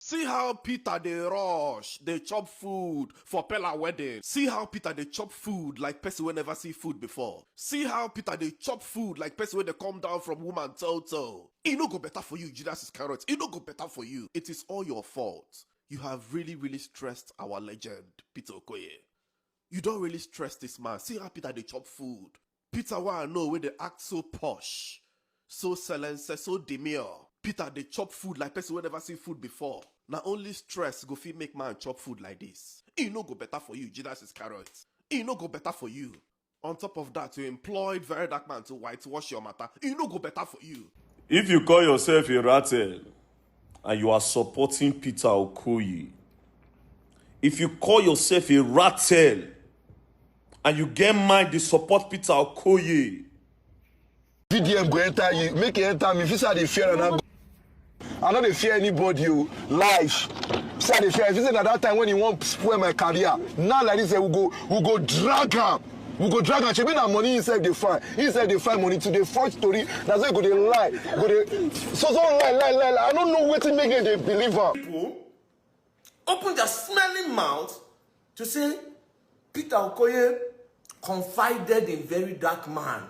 See how Peter they rush, they chop food for Pella wedding. See how Peter they chop food like person will never see food before. See how Peter they chop food like person when they come down from woman Toto. It no go better for you, Judas Iscariot. It no go better for you. It is all your fault. You have really stressed our legend, Peter Okoye. You don't really stress this man. See how Peter they chop food. Peter I know when they act so posh, so silenced, so demure. Peter they chop food like person will never see food before. Now only stress go fit make man chop food like this. It no go better for you, Judas Iscariot. It no go better for you. On top of that, you employed very dark man to whitewash your matter. It no go better for you. If you call yourself a Ratel and you are supporting Peter Okoye, if you call yourself a Ratel and you get mind to support Peter Okoye, VDM go enter you, make it enter me. If you say they fear and I don't fear anybody. Life. Say they fear. If you say at that time when you want to spoil my career, now like this, we go drag him. We go drag him. She mean that money inside they find. Inside they find money to the false story. That's why go they lie. So lie. I don't know what to make them they believe her. People open their smelling mouth to say Peter Okoye confided in very dark man.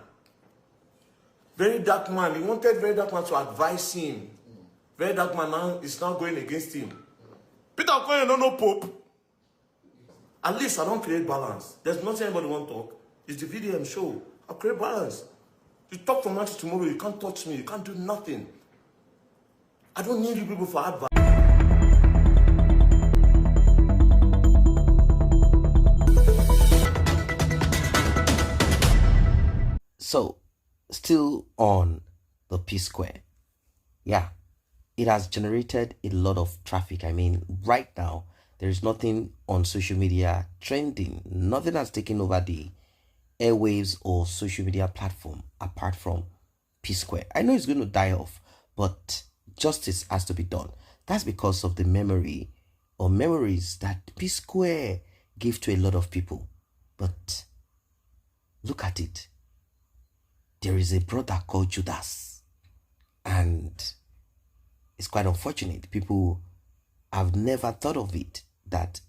Very dark man. He wanted very dark man to advise him. Very dark man now is now going against him. Peter Okoye no Pope. At least I don't create balance. There's nothing anybody want to talk. It's the VDM show. I create balance. You talk from now to tomorrow, you can't touch me. You can't do nothing. I don't need you people for advice. So, still on the Psquare. Yeah, it has generated a lot of traffic. I mean, right now, there is nothing on social media trending. Nothing has taken over the airwaves or social media platform apart from Psquare. I know it's going to die off, but justice has to be done. That's because of the memory or memories that Psquare gave to a lot of people. But look at it. There is a brother called Judas, and it's quite unfortunate. People have never thought of it, that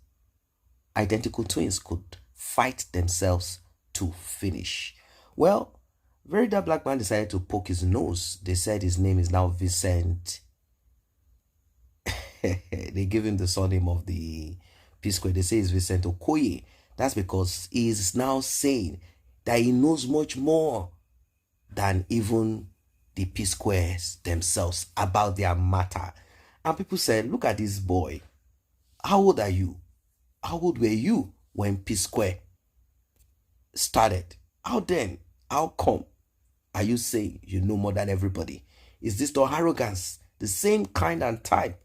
identical twins could fight themselves to finish. Well, very dark black man decided to poke his nose. They said his name is now Vincent. They give him the surname of the Psquare. They say it's Vincent Okoye. That's because he is now saying that he knows much more than even the Psquares themselves about their matter. And people said, look at this boy. How old are you? How old were you when Psquare started? How then? How come? Are you saying you know more than everybody? Is this the arrogance, the same kind and type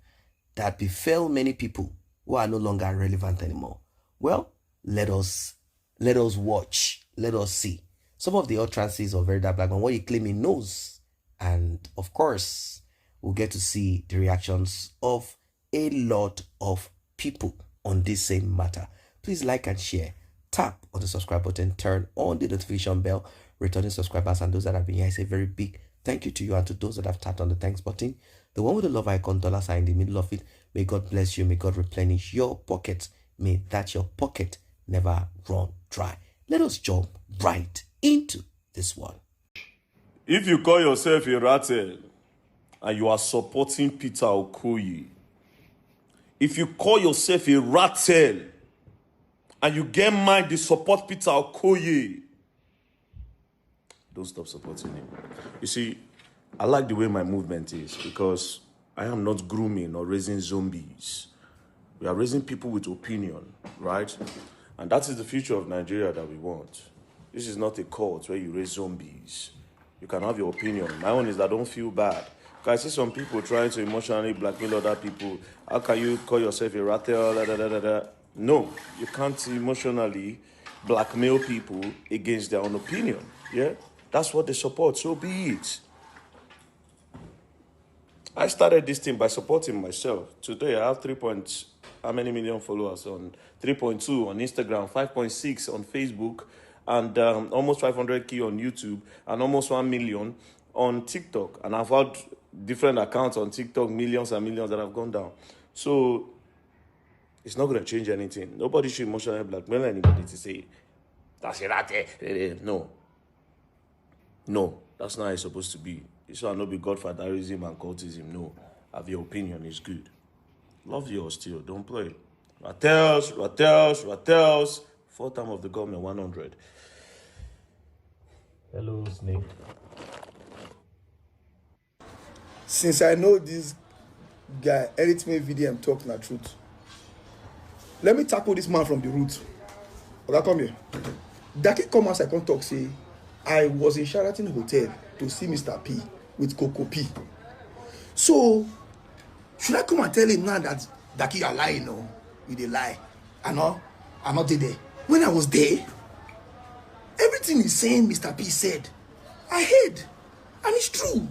that befell many people who are no longer relevant anymore? Well, let us watch. Let us see some of the utterances of very dark black man, what he claims he knows. And of course, we'll get to see the reactions of a lot of people on this same matter. Please like and share. Tap on the subscribe button. Turn on the notification bell. Returning subscribers and those that have been here, I say very big thank you to you, and to those that have tapped on the thanks button. The one with the love icon, dollar sign in the middle of it. May God bless you. May God replenish your pockets. May that your pocket never run dry. Let us jump right into this one. if you call yourself a Ratel and you are supporting Peter Okoye, if you call yourself a Ratel and you get mind to support Peter Okoye, don't stop supporting him. You see, I like the way my movement is because I am not grooming or raising zombies. We are raising people with opinion, right? And that is the future of Nigeria that we want. This is not a cult where you raise zombies. You can have your opinion. My own is that I don't feel bad. Because I see some people trying to emotionally blackmail other people. How can you call yourself a Ratel? No, you can't emotionally blackmail people against their own opinion. Yeah? That's what they support, so be it. I started this thing by supporting myself. Today I have how many million followers? On 3.2 on Instagram, 5.6 on Facebook, and almost 500K on YouTube, and almost 1 million on TikTok. And I've had different accounts on TikTok, millions and millions that have gone down. So it's not going to change anything. Nobody should emotionally blackmail anybody to say, that's it. No, that's not how it's supposed to be. It shall not be godfatherism and cultism. No, have your opinion is good. Love yours still. Don't play. Ratels. Fourth time of the government, 100. Hello, Snake. Since I know this guy, anything VDM talk na truth. Let me tackle this man from the root. Okay, come here. Daki come as I come talk say, I was in Sheraton Hotel to see Mr. P with Coco P. So, should I come and tell him now that Daki you are lying? No, you dey lie. I'm not there. When I was there, everything he's saying Mr. P said, I heard. And it's true.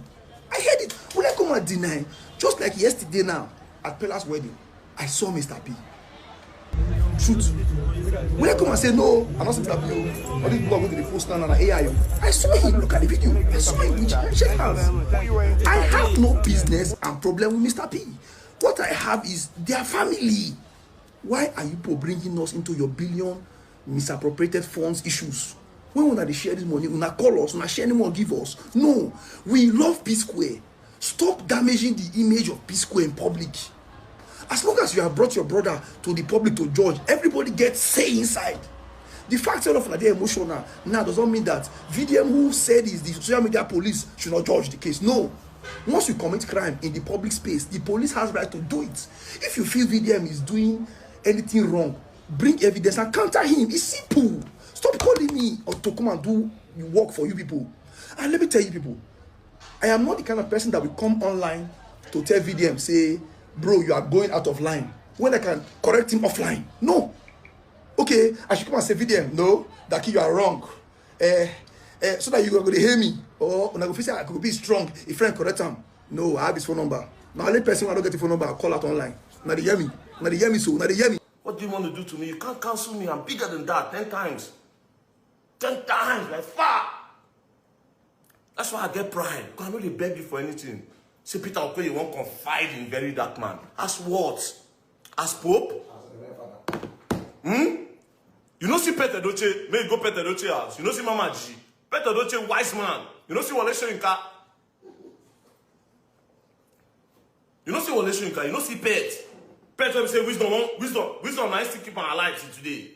I heard it. When I come and deny, just like yesterday now, at Pella's wedding, I saw Mr. P. Truth. When I come and say, no, I'm not Mr. P. All these people are going to the post now and AI. I saw him. Look at the video. I saw him. Check hands. I have no business and problem with Mr. P. What I have is their family. Why are you bringing us into your billion misappropriated funds issues? When we want share this money, we not call us, we not share any more, give us. No, we love Psquare. Stop damaging the image of Psquare in public. As long as you have brought your brother to the public to judge, everybody gets say inside. The fact that they're emotional now does not mean that VDM, who said is the social media police, should not judge the case. No. Once you commit crime in the public space, the police has right to do it. If you feel VDM is doing anything wrong, bring evidence and counter him. It's simple. Stop calling me or to come and do work for you people. And let me tell you people, I am not the kind of person that will come online to tell VDM, say, bro, you are going out of line, when I can correct him offline. No. Okay, I should come and say, VDM, no, that you are wrong. So that you are going to hear me. Or when I go say I could be strong, if friend correct him. No, I have his phone number. Now, only person when I don't get the phone number, I'll call out online. Now they hear me. Now they hear me so. Now they hear me. What do you want to do to me? You can't cancel me. I'm bigger than that 10 times. 10 times, like far. That's why I get pride. Because I know they beg you for anything. Say, Peter, okay, you won't confide in very dark man. As what? As Pope? You know see Peter Doche, may you go Peter Doche house. You know see Mama G. Peter Doche, wise man. You know see Wale Soyinka. You know see Wale Soyinka. You know see Pet. Pet will say wisdom, I still keep on alive till today.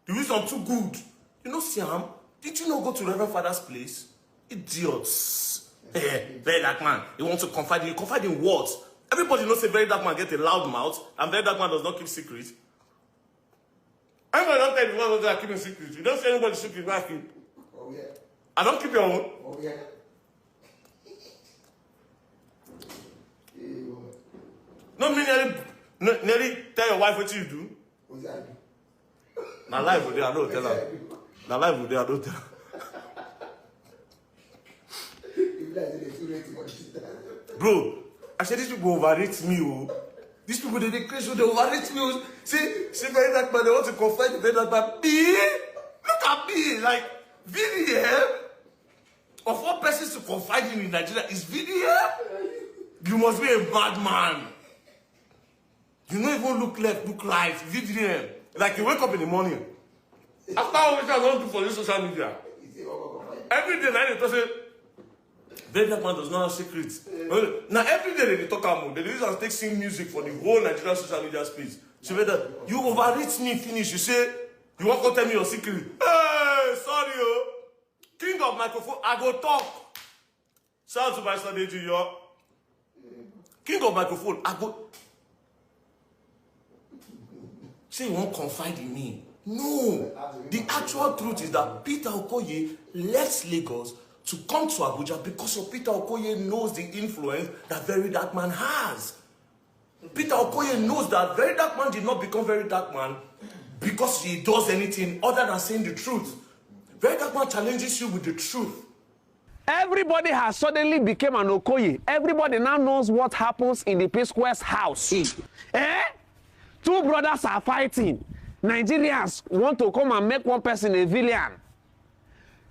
The wisdom too good. You know Siam, did you not go to Reverend Father's place? Idiots. Very dark man. He wants to confide in you. Confide in what? Everybody knows a very dark man get a loud mouth, and very dark man does not keep secrets. I'm not telling you what I keep in secret. You don't say anybody secret, I keep. Oh yeah. I don't keep your own. Oh yeah. No, me nearly tell your wife what you do. What's that? Now life with there, I don't tell her. Now life with there, I don't tell her. Bro, I said these people overrate me. Oh. These people they crazy, they overrate me. Oh. See, very dark man, they want to confide in very dark man. Me? Look at me, like VDM. Of all persons to confide in Nigeria is VDM. You must be a bad man. You don't even look left, look right. VDM. Like you wake up in the morning. After all which I don't do for this social media. Every day I need to say, very dark man does not have secrets. Now every day they talk about they use and take sing music for the whole Nigerian social media space. So that you overreach me, finish. You say you want to tell me your secret. Hey, sorry, oh. King of microphone, I go talk. Shout out to my son AJ, yo. King of microphone, I go. Say you won't confide in me. No. The actual truth is that Peter Okoye left Lagos to come to Abuja because of Peter Okoye knows the influence that Very Dark Man has. Peter Okoye knows that Very Dark Man did not become Very Dark Man because he does anything other than saying the truth. Very Dark Man challenges you with the truth. Everybody has suddenly become an Okoye. Everybody now knows what happens in the Psquare's house. Two brothers are fighting. Nigerians want to come and make one person a villain.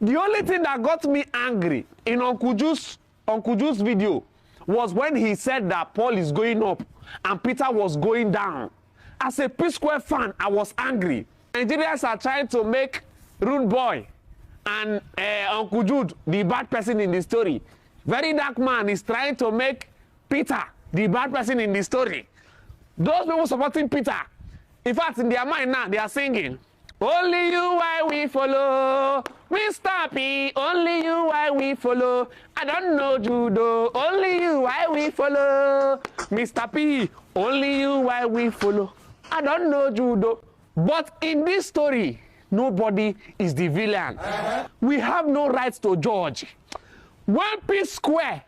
The only thing that got me angry in Uncle Juice's video was when he said that Paul is going up and Peter was going down. As a Psquare fan, I was angry. Nigerians are trying to make Rude Boy and Uncle Jude the bad person in the story. Very Dark Man is trying to make Peter the bad person in the story. Those people supporting Peter, in fact, in their mind now, they are singing, only you why we follow, Mr. P, only you why we follow, I don't know Judo, only you why we follow, Mr. P, only you why we follow, I don't know Judo. But in this story, nobody is the villain. We have no rights to judge. When Psquare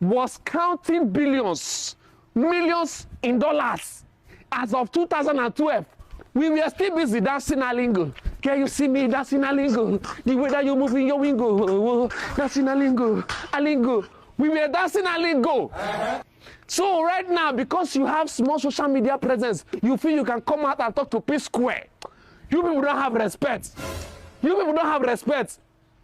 was counting billions, millions in dollars as of 2012, we were still busy dancing Alingo. Can you see me dancing Alingo? The way that you move in your wingo, dancing Alingo, Alingo. We were dancing Alingo. So right now, because you have small social media presence, you feel you can come out and talk to Psquare. You people don't have respect. You people don't have respect.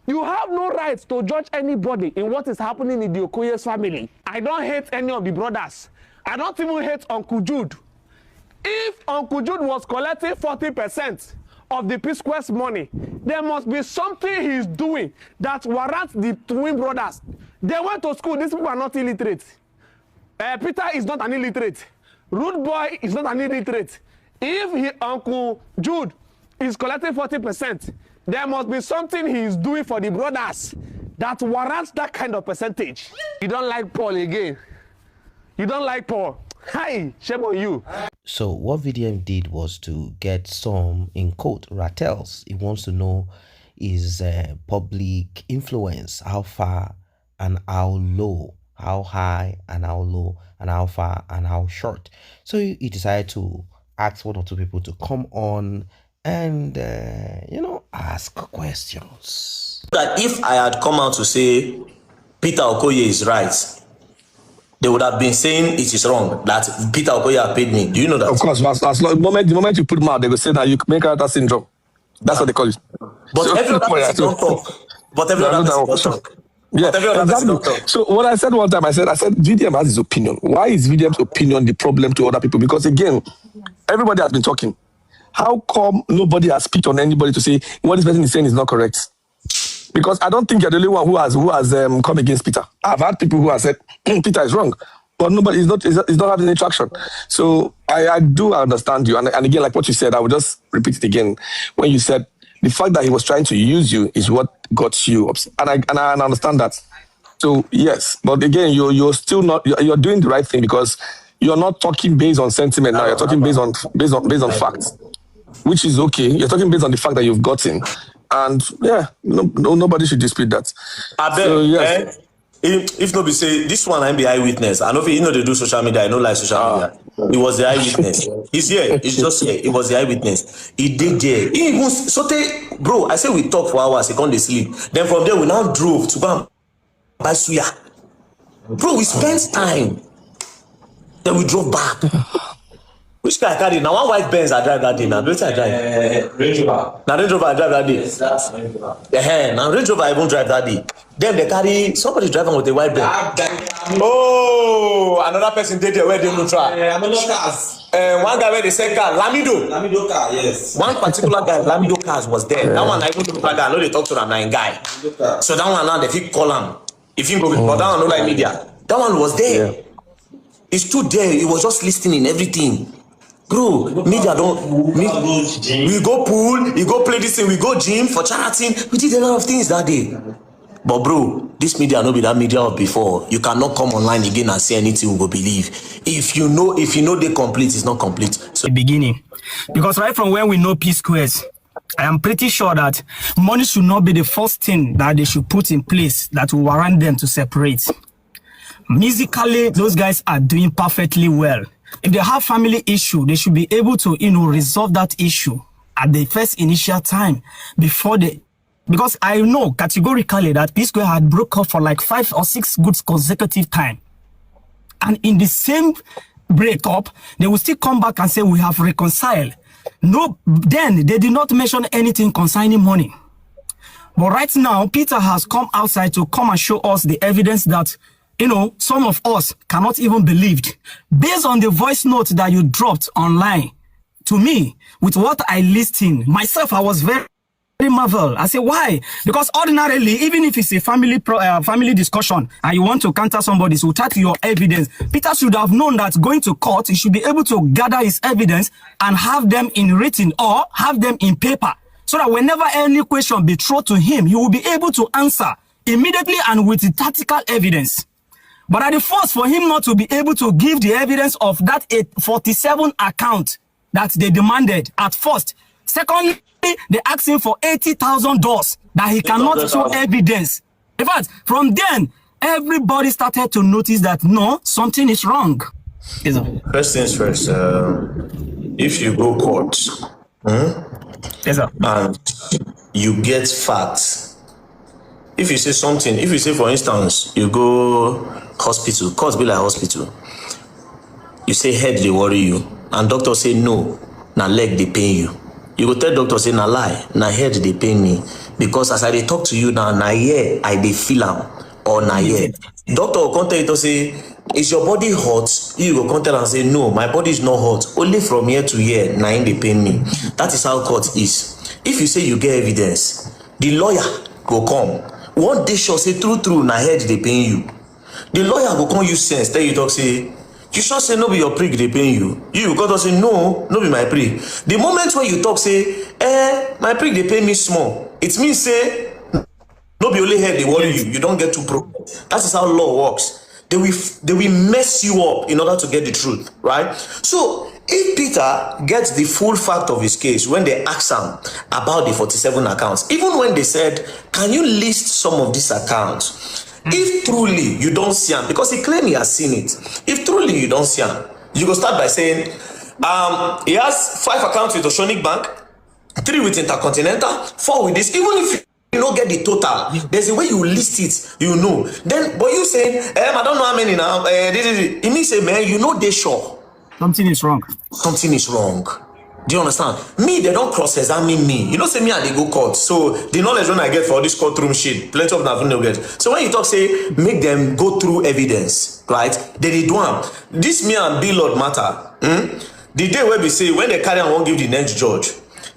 You have no right to judge anybody in what is happening in the Okoye's family. I don't hate any of the brothers. I don't even hate Uncle Jude. If Uncle Jude was collecting 40% of the Psquare's money, there must be something he's doing that warrants the twin brothers. They went to school. These people are not illiterate. Peter is not an illiterate. Rude Boy is not an illiterate. If Uncle Jude is collecting 40%, there must be something he is doing for the brothers that warrants that kind of percentage. You don't like Paul again. You don't like Paul. Hi, shame on you. So what VDM did was to get some, in quote, Ratels. He wants to know his public influence, how far and how low, how high and how low, and how far and how short. So he decided to ask one or two people to come on and, ask questions. That if I had come out to say Peter Okoye is right, they would have been saying it is wrong, that Peter Okoye paid me. Do you know that? Of course, the moment you put them out, they will say that you make character syndrome. That's what they call it. But so, every other person don't talk. But every other person don't talk. Yeah, exactly. So what I said one time, I said VDM has his opinion. Why is VDM's opinion the problem to other people? Because again, everybody has been talking. How come nobody has picked on anybody to say what this person is saying is not correct? Because I don't think you're the only one who has come against Peter. I've had people who have said Peter is wrong, but nobody is not having any traction. So I do understand you, and again, like what you said, I will just repeat it again. When you said the fact that he was trying to use you is what got you upset, and I understand that. So yes, but again, you're still not you're doing the right thing because you're not talking based on sentiment now. You're talking based on facts, which is okay. You're talking based on the fact that you've gotten. And yeah, nobody should dispute that. I bet. So, yes. If nobody say this one, I'm the eyewitness. I know they do social media. I know like social media. He was the eyewitness. He's here. He's just here. He was the eyewitness. He did there. He even bro. I say we talk for hours. He can't sleep. Then from there we now drove to go and buy suya. Bro, we spent time. Then we drove back. Which car I carry? Now one white Benz I drive that day. Now which I drive? Range Rover. Now Range Rover I drive that day. Yes, that's Range Rover. Now Range Rover I won't drive that day. Then they carry somebody driving with a white Benz. Oh, another person did there where they no try. Another cars. One guy where they said car, Lamido car, yes. One particular guy, Lamido cars was there. That one I even look like that. I know they talk to that nine guy. So that one now they fit call him. If you go, but that one no like media. That one was there. Yeah. He stood there. He was just listening everything. Bro, media don't. We go pool, we go play this thing, we go gym for charity. We did a lot of things that day. But bro, this media no be that media of before. You cannot come online again and say anything we go believe. If you know they complete, it's not complete. So the beginning, because right from when we know Psquares, I am pretty sure that money should not be the first thing that they should put in place that will warrant them to separate. Musically, those guys are doing perfectly well. If they have family issue, they should be able to, resolve that issue at the first initial time before they, because I know categorically that Psquare had broke up for like 5 or 6 good consecutive time. And in the same breakup, they will still come back and say, we have reconciled. No, then they did not mention anything concerning money. But right now, Peter has come outside to come and show us the evidence that some of us cannot even believe. Based on the voice note that you dropped online, to me, with what I listened, myself, I was very marvel. I say, why? Because ordinarily, even if it's a family discussion and you want to counter somebody, so attack your evidence, Peter should have known that going to court, he should be able to gather his evidence and have them in written or have them in paper, so that whenever any question be thrown to him, he will be able to answer immediately and with the tactical evidence. But at the first, for him not to be able to give the evidence of that 47 account that they demanded at first. Secondly, they asked him for $80,000 that he cannot show evidence. In fact, from then, everybody started to notice that no, something is wrong. First things first, if you go court Yes, sir. and you get facts, if you say something, if you say, for instance, you go hospital, court be like hospital, you say head they worry you, and doctor say no, na leg they pain you. You go tell doctor say na lie, na head they pain me, because as I dey talk to you now, na here I dey feel am, or na here. Doctor will come tell you to say, is your body hot? You go come tell and say, no, my body is not hot. Only from here to here, na in dey pain me. That is how court is. If you say you get evidence, the lawyer go come. One day sure say true, na head dey pain you. The lawyer go come use sense, tell you talk say, you sure say no be your prick dey pain you? You go to say no be my prick. The moment when you talk say, my prick dey pain me small, it means say no be only head dey worry you. You don't get too pro. That is how law works. They will mess you up in order to get the truth, right? So if Peter gets the full fact of his case when they asked him about the 47 accounts, even when they said, can you list some of these accounts? If truly you don't see him, because he claimed he has seen it, if truly you don't see him, you go start by saying, he has 5 accounts with Oceanic Bank, 3 with Intercontinental, 4 with this. Even if you don't get the total, there's a way you list it, you know. Then, but you say, I don't know how many now. It means, say, man, you know they sure. Something is wrong. Something is wrong. Do you understand? Me, they don't cross-examine me. You know, say me and they go court. So the knowledge when I get for this courtroom shit, plenty of them don't get. So when you talk, say, make them go through evidence, right? They do them. This me and B Lord matter. The day where we say, when they carry and won't give the next judge,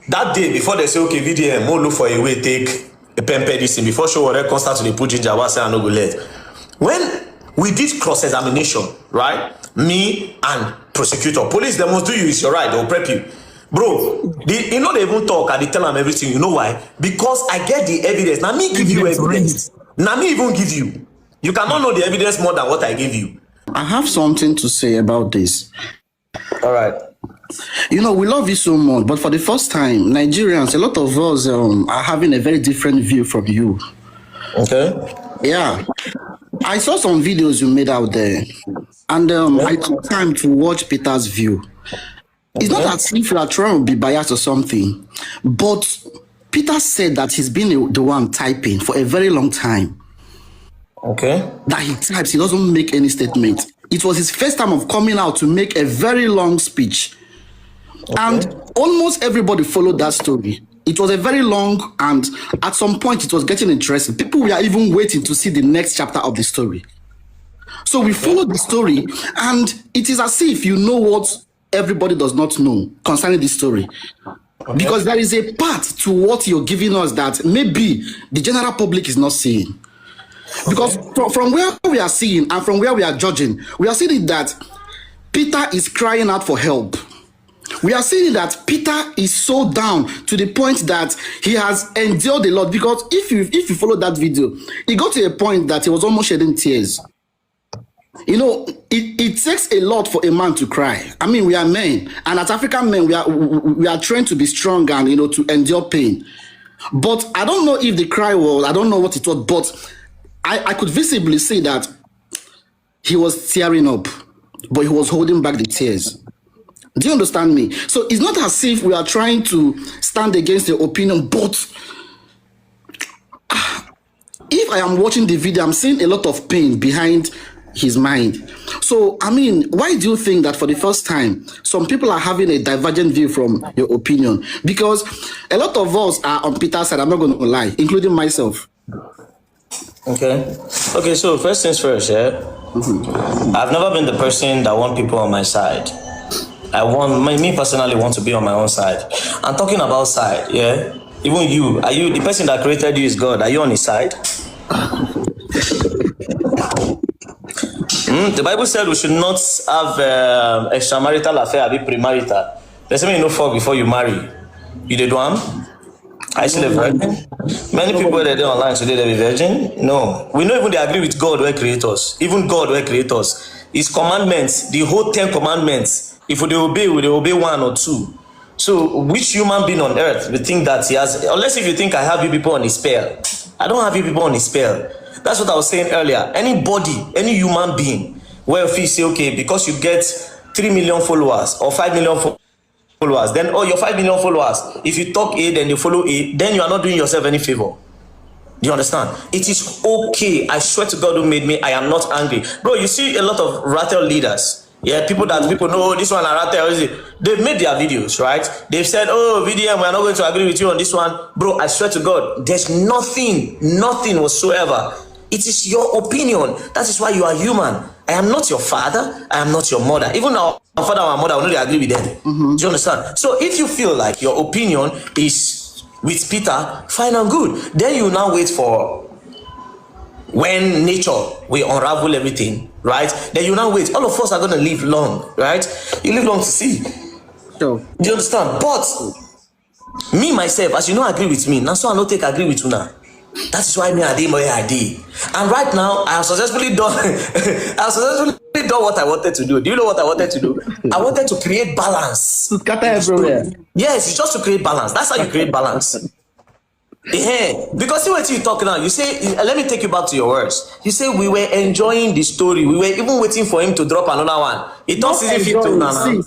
that day before they say, okay, VDM, more look for a way, take a pen this thing, before show what constant to the put ginger, what say I no go let. When we did cross-examination, right? Me and prosecutor, police, they must do you, it's your right, they'll prep you. Bro, they even talk and they tell them everything. You know why? Because I get the evidence. Now me give you evidence. Now me even give you. You cannot know the evidence more than what I give you. I have something to say about this. All right. We love you so much, but for the first time, Nigerians, a lot of us are having a very different view from you. Okay. Yeah. I saw some videos you made out there, and I took time to watch Peter's view. It's not as if you are trying to be biased or something, but Peter said that he's been the one typing for a very long time. Okay. That he types, he doesn't make any statement. It was his first time of coming out to make a very long speech. Okay. And almost everybody followed that story. It was a very long, and at some point it was getting interesting. People were even waiting to see the next chapter of the story. So we followed the story, and it is as if you know what everybody does not know concerning this story. Okay. Because there is a part to what you're giving us that maybe the general public is not seeing. Okay. Because from where we are seeing and from where we are judging, we are seeing that Peter is crying out for help. We are seeing that Peter is so down to the point that he has endured a lot. Because if you follow that video, he got to a point that he was almost shedding tears. It takes a lot for a man to cry. I mean, we are men, and as African men, we are trained to be strong and to endure pain. But I don't know if the cry was, I don't know what it was, but I could visibly see that he was tearing up, but he was holding back the tears. Do you understand me? So it's not as if we are trying to stand against the opinion, but if I am watching the video, I'm seeing a lot of pain behind his mind. So, I mean, why do you think that for the first time, some people are having a divergent view from your opinion? Because a lot of us are on Peter's side, I'm not going to lie, including myself. Okay. Okay, so first things first, yeah. I've never been the person that want people on my side. Me personally want to be on my own side. I'm talking about side, yeah. Even you, are you the person that created you is God? Are you on his side? The Bible said we should not have extramarital affair, be premarital. There's something you know fuck before you marry. You did one? Are you still a virgin? Many people that are online today, they be virgin. No. We don't even agree with God who created us. Even God who created us. His commandments, the whole 10 commandments, if we obey 1 or 2. So which human being on earth will think that he has, unless if you think I have you people on a spell. I don't have you people on a spell. That's what I was saying earlier. Anybody, any human being, where if you say, okay, because you get 3 million followers or 5 million followers, then your 5 million followers, if you talk A, then you follow A, then you are not doing yourself any favor. Do you understand? It is okay. I swear to God who made me, I am not angry. Bro, you see a lot of Ratel leaders. Yeah, people know this one are Ratel. They've made their videos, right? They've said, oh, VDM, we are not going to agree with you on this one. Bro, I swear to God, there's nothing whatsoever. It is your opinion. That is why you are human. I am not your father. I am not your mother. Even our father and our mother will not agree with them. Do you understand? So if you feel like your opinion is with Peter, fine and good. Then you now wait for when nature will unravel everything, right? Then you now wait. All of us are going to live long, right? You live long to see. Sure. Do you understand? But me, myself, as you know, agree with me. Now, so I don't take agree with you now. That is why me I did. And right now, I have successfully done what I wanted to do. Do you know what I wanted to do? I wanted to create balance. To scatter everywhere. Yes, it's just to create balance. That's how you create balance. Yeah, because see what you talk now. You say, let me take you back to your words. You say we were enjoying the story. We were even waiting for him to drop another one. It does season 15 now.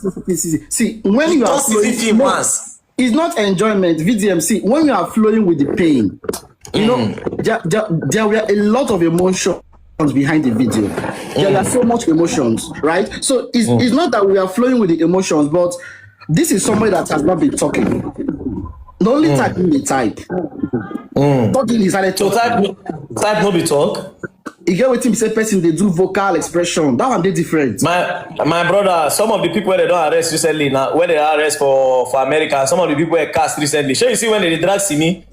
See, when you are flowing, it's not enjoyment. VDM, see, when you are flowing with the pain, you know, there were a lot of emotions behind the video. There are so much emotions, right? So it's not that we are flowing with the emotions, but this is somebody that has not been talking. The only typing the type. Talking is to type no be talk. You get what him say person they do vocal expression. That one they different. My brother, some of the people where they don't arrest recently now, where they arrest for America, some of the people were cast recently. Sure, you see when they drag Simi,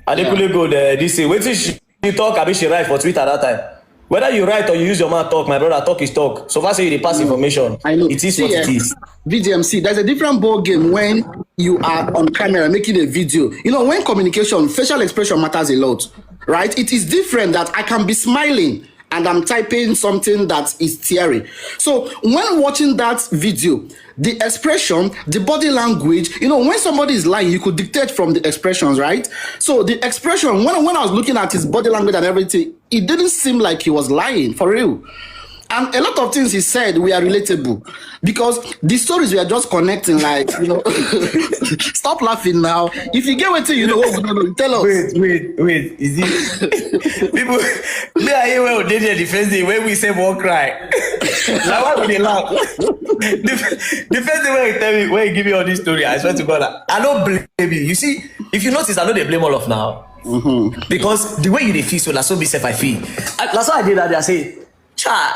and they could go there, they say, wait till she talk, I mean she write for Twitter that time. Whether you write or you use your mouth talk, my brother, talk is talk. So far say you pass information. I know. It is what it is. VDMC, there's a different ball game when you are on camera making a video. You know, when communication, facial expression matters a lot, right? It is different that I can be smiling and I'm typing something that is teary. So when watching that video, the expression, the body language, you know, when somebody is lying, you could dictate from the expressions, right? So the expression, when I was looking at his body language and everything, it didn't seem like he was lying, for real. And a lot of things he said were relatable because the stories were just connecting, like, you know. Stop laughing now. If you get what you know, tell us. Wait. Is it people? They are here when they did the first day when we say one cry. Now why would they laugh? The first day when you tell me, when you give me all this story, I swear to God, I don't blame you. You see, if you notice, I know they blame all of now. Because the way you feel, so that's so be self I feel. That's why I did that. I say, cha.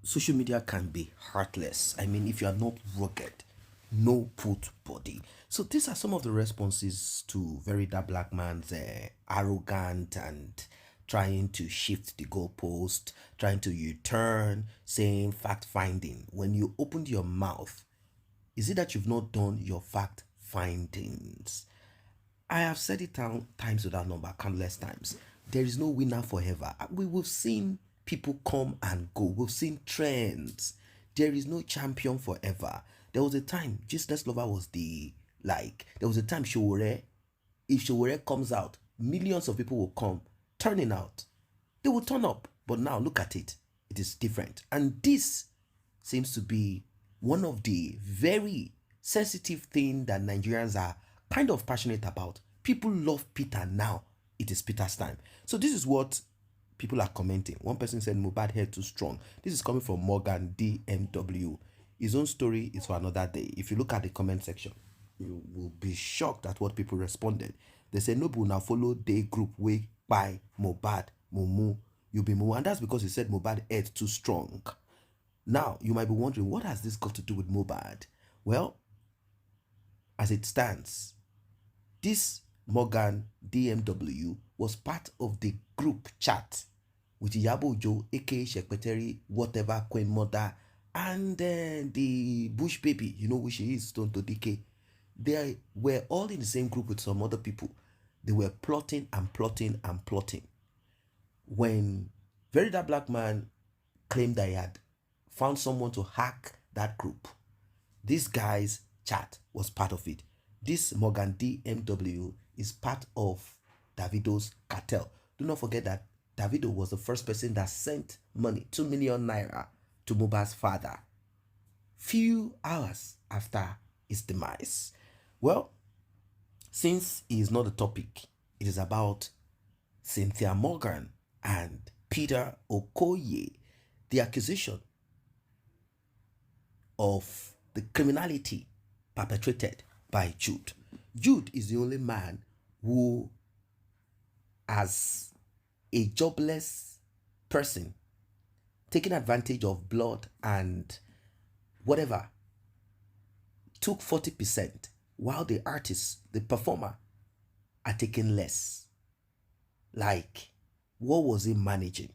Social media can be heartless. I mean, if you are not rugged, no put body. So these are some of the responses to Very Dark Black Man's arrogant and trying to shift the goalpost, trying to U-turn, saying fact finding. When you opened your mouth, is it that you've not done your fact findings? I have said it times without number, countless times. There is no winner forever. We've seen people come and go. We've seen trends. There is no champion forever. There was a time Jesus Lover was there was a time Showore, if Showore comes out, millions of people will come turning out. They will turn up. But now look at it. It is different. And this seems to be one of the very sensitive things that Nigerians are kind of passionate about. People love Peter now. It is Peter's time. So this is what people are commenting. One person said Mohbad hair too strong. This is coming from Morgan DMW. His own story is for another day. If you look at the comment section, you will be shocked at what people responded. They say Nobu now follow the group way by Mohbad Mumu, you'll be Mumu. And that's because he said Mohbad head too strong. Now, you might be wondering, what has this got to do with Mohbad? Well, as it stands, this Morgan DMW was part of the group chat with Iyabo Ojo, aka Secretary, whatever, Queen Mother, and the Bush baby, you know who she is, Stone Todike. They were all in the same group with some other people. They were plotting and plotting and plotting. When Very That Black Man claimed that he had found someone to hack that group, this guy's chat was part of it. This Morgan DMW is part of Davido's cartel. Do not forget that Davido was the first person that sent money, 2 million naira, to Mohbad's father few hours after his demise. Well, since he is not the topic, it is about Cynthia Morgan and Peter Okoye, the accusation of the criminality perpetrated by Jude. Jude is the only man who, as a jobless person, taking advantage of blood and whatever, took 40%, while the artist, the performer, are taking less. Like, what was he managing?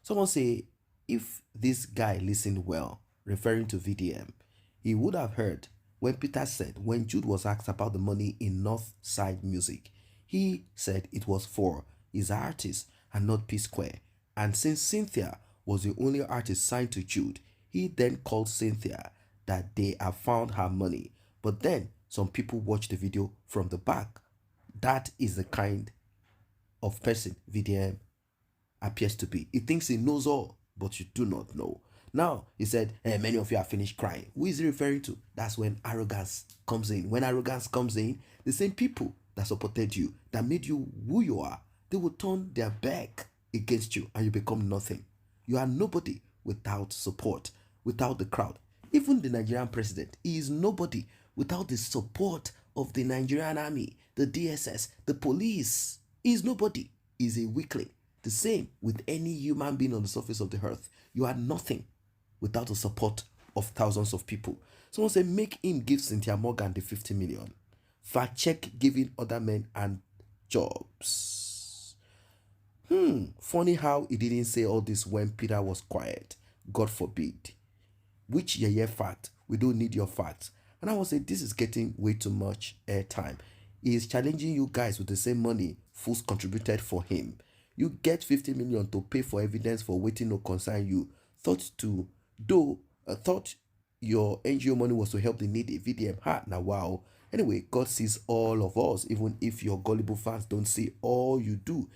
Someone say, if this guy listened well, referring to VDM, he would have heard when Peter said, when Jude was asked about the money in North Side Music, he said it was for his artist and not Psquare. And since Cynthia was the only artist signed to Jude, he then called Cynthia that they have found her money. But then some people watched the video from the back. That is the kind of person VDM appears to be. He thinks he knows all, but you do not know. Now, he said, many of you are finished crying. Who is he referring to? That's when arrogance comes in. When arrogance comes in, the same people that supported you, that made you who you are, they will turn their back against you and you become nothing. You are nobody without support, without the crowd. Even the Nigerian president, he is nobody without the support of the Nigerian army, the DSS, the police. He is nobody. He is a weakling. The same with any human being on the surface of the earth. You are nothing without the support of thousands of people. Someone say, make him give Cynthia Morgan the 50 million. Fact check giving other men and jobs. Funny how he didn't say all this when Peter was quiet. God forbid. Which fact? We don't need your facts. And I will say, this is getting way too much airtime. He is challenging you guys with the same money Fools contributed for him. You get 50 million to pay for evidence for waiting no concern you. Thought your NGO money was to help the needy. VDM. Now wow. Anyway, God sees all of us, even if your gullible fans don't see all you do.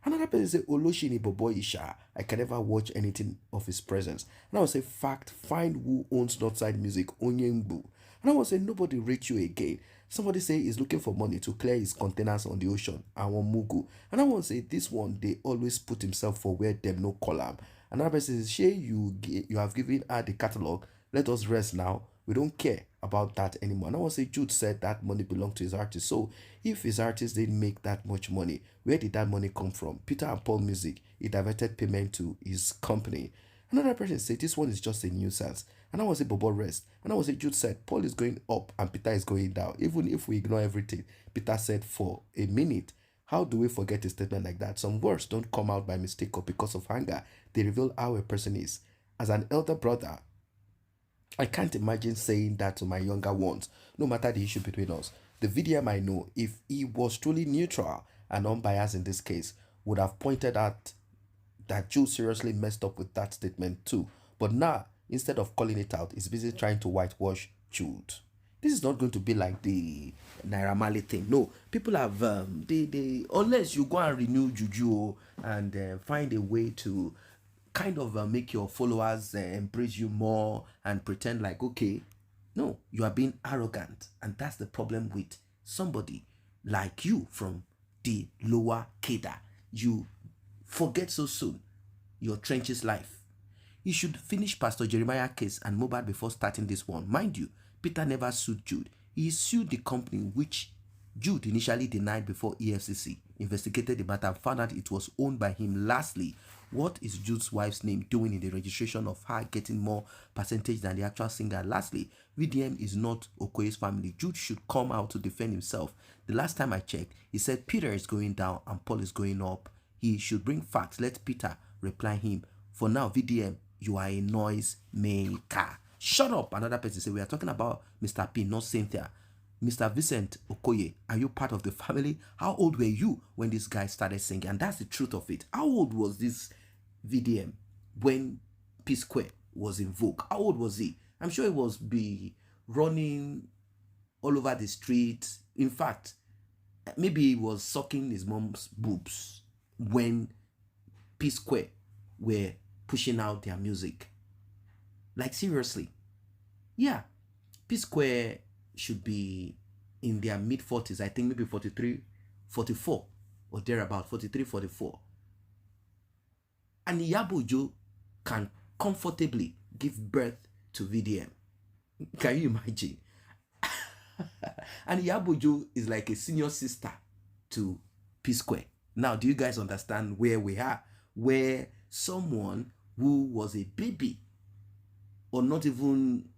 Another person say, Oloshini Boboisha, I can never watch anything of his presence. And I will say, fact, find who owns Northside Music, Onyengbu. And I will say, nobody rate you again. Somebody say he's looking for money to clear his containers on the ocean. I want Mugu. And I want to say, this one, they always put himself for where them no column. Another person says, Shay, you have given her the catalog. Let us rest now. We don't care about that anymore. And I want to say, Jude said that money belonged to his artist. So if his artist didn't make that much money, where did that money come from? Peter and Paul Music, he diverted payment to his company. Another person said, this one is just a nuisance. And I want to say, Bobo rest. And I want to say, Jude said, Paul is going up and Peter is going down. Even if we ignore everything, Peter said for a minute. How do we forget a statement like that? Some words don't come out by mistake or because of anger. They reveal how a person is. As an elder brother, I can't imagine saying that to my younger ones, no matter the issue between us. The VDM I know, if he was truly neutral and unbiased in this case, would have pointed out that Jude seriously messed up with that statement too. But now, instead of calling it out, he's busy trying to whitewash Jude. This is not going to be like the Naira Marley thing. No, people have, unless you go and renew Juju and find a way to kind of make your followers embrace you more and pretend like, okay, no, you are being arrogant. And that's the problem with somebody like you from the lower Keda. You forget so soon your trenches life. You should finish Pastor Jeremiah case and Mohbad before starting this one. Mind you, Peter never sued Jude. He sued the company which Jude initially denied before EFCC. investigated the matter and found out it was owned by him. Lastly, what is Jude's wife's name doing in the registration of her getting more percentage than the actual singer? Lastly, VDM is not Okoye's family. Jude should come out to defend himself. The last time I checked, he said Peter is going down and Paul is going up. He should bring facts. Let Peter reply him. For now, VDM, you are a noise maker. Shut up. Another person said, we are talking about Mr. P, not Cynthia. Mr. Vincent Okoye, are you part of the family? How old were you when this guy started singing? And that's the truth of it. How old was this VDM when Psquare was in vogue? How old was he? I'm sure he was running all over the street. In fact, maybe he was sucking his mom's boobs when Psquare were pushing out their music. Like, seriously. Yeah, Psquare should be in their mid-40s. I think maybe 43, 44 or thereabout, 43, 44. And Yabojo can comfortably give birth to VDM. Can you imagine? And Yabojo is like a senior sister to Psquare. Now, do you guys understand where we are? Where someone who was a baby or not even,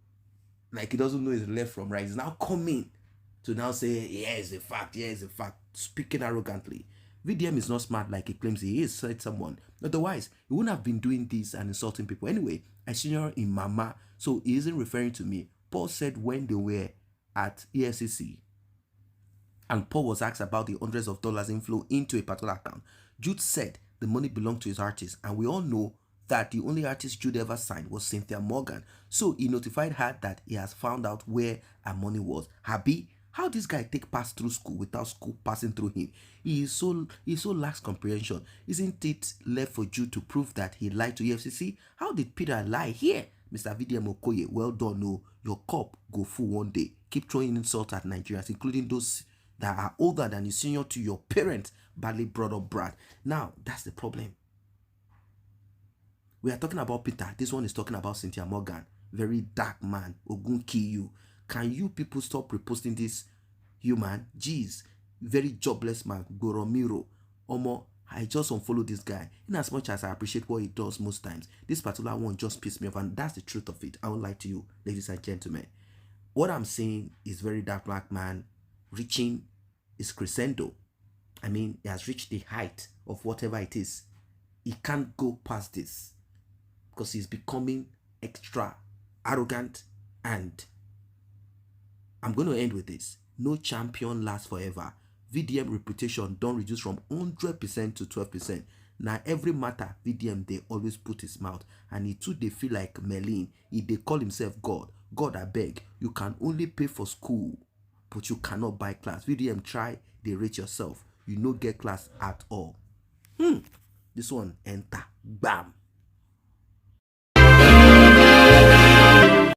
like, he doesn't know his left from right, is now coming to now say, yeah, it's a fact, yeah, it's a fact, speaking arrogantly. VDM is not smart like he claims he is, said someone. Otherwise, he wouldn't have been doing this and insulting people. Anyway, I seen her in Mama, so he isn't referring to me. Paul said when they were at EFCC, and Paul was asked about the hundreds of dollars inflow into a particular account, Jude said the money belonged to his artist, and we all know that the only artist Jude ever signed was Cynthia Morgan. So he notified her that he has found out where her money was. Happy? How this guy take pass through school without school passing through him? He so lacks comprehension. Isn't it left for Jude to prove that he lied to EFCC? How did Peter lie here? Mr. VDM Okoye, well done. No, your cup go full one day. Keep throwing insult at Nigerians, including those that are older than you, senior to your parents, badly brought up brat. Now, that's the problem. We are talking about Peter. This one is talking about Cynthia Morgan. Very dark man. Ogun kill you. Can you people stop reposting this human? Jeez. Very jobless man. Goromiro. Omo, I just unfollow this guy. In as much as I appreciate what he does most times, this particular one just pissed me off, and that's the truth of it. I won't lie to you, ladies and gentlemen. What I'm saying is very dark black man reaching his crescendo. I mean, he has reached the height of whatever it is. He can't go past this, because he's becoming extra arrogant. And I'm going to end with this. No champion lasts forever. VDM reputation don't reduce from 100% to 12%. Now every matter VDM, they always put his mouth, and he too they feel like Merlin. He they call himself God. God, I beg, you can only pay for school, but you cannot buy class. VDM, try they rate yourself. You no get class at all. This one enter. Bam.